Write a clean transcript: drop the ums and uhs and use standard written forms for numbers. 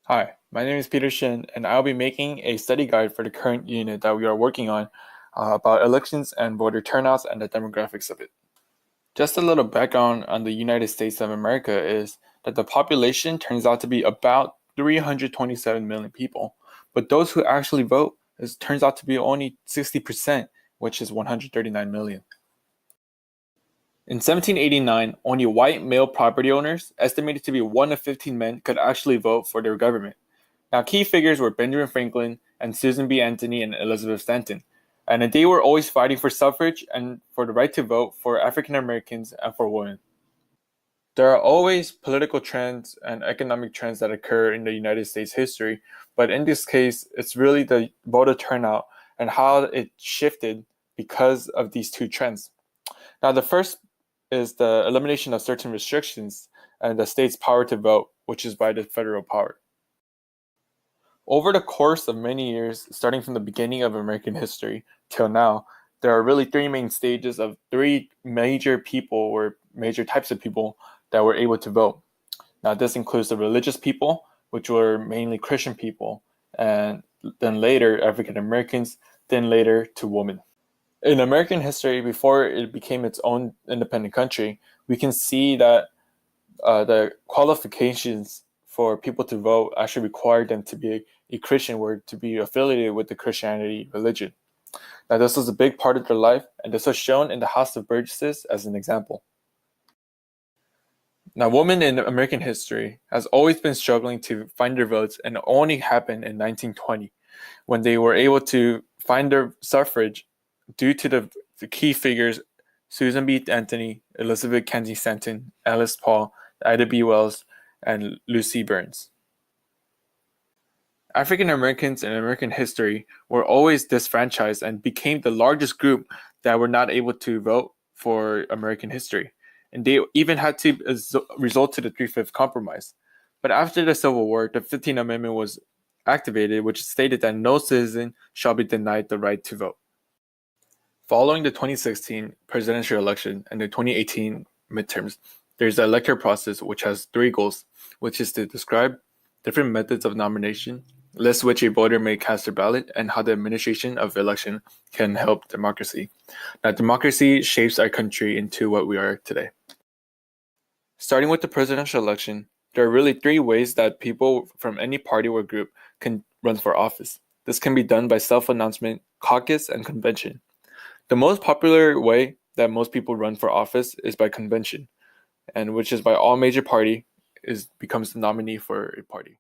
Hi, my name is Peter Shin, and I'll be making a study guide for the current unit that we are working on about elections and voter turnouts and the demographics of it. Just a little background on the United States of America is that the population turns out to be about 327 million people, but those who actually vote turns out to be only 60%, which is 139 million. In 1789, only white male property owners, estimated to be 1 of 15 men, could actually vote for their government. Now, key figures were Benjamin Franklin and Susan B. Anthony and Elizabeth Stanton, and they were always fighting for suffrage and for the right to vote for African Americans and for women. There are always political trends and economic trends that occur in the United States history, but in this case, it's really the voter turnout and how it shifted because of these two trends. Now, the first is the elimination of certain restrictions and the state's power to vote, which is by the federal power. Over the course of many years, starting from the beginning of American history till now, there are really three main stages of three major people or major types of people that were able to vote. Now, this includes the religious people, which were mainly Christian people, and then later African Americans, then later to women. In American history, before it became its own independent country, we can see that the qualifications for people to vote actually required them to be a Christian or to be affiliated with the Christianity religion. Now, this was a big part of their life, and this was shown in the House of Burgesses as an example. Now, women in American history has always been struggling to find their votes, and it only happened in 1920 when they were able to find their suffrage due to the key figures Susan B. Anthony, Elizabeth Cady Stanton, Alice Paul, Ida B. Wells, and Lucy Burns. African Americans in American history were always disfranchised and became the largest group that were not able to vote for American history. And they even had to resort to the Three-Fifths Compromise. But after the Civil War, the 15th Amendment was activated, which stated that no citizen shall be denied the right to vote. Following the 2016 presidential election and the 2018 midterms, there's the electoral process, which has three goals, which is to describe different methods of nomination, list which a voter may cast their ballot, and how the administration of election can help democracy. Now, democracy shapes our country into what we are today. Starting with the presidential election, there are really three ways that people from any party or group can run for office. This can be done by self-announcement, caucus, and convention. The most popular way that most people run for office is by convention, and which is by all major party becomes the nominee for a party.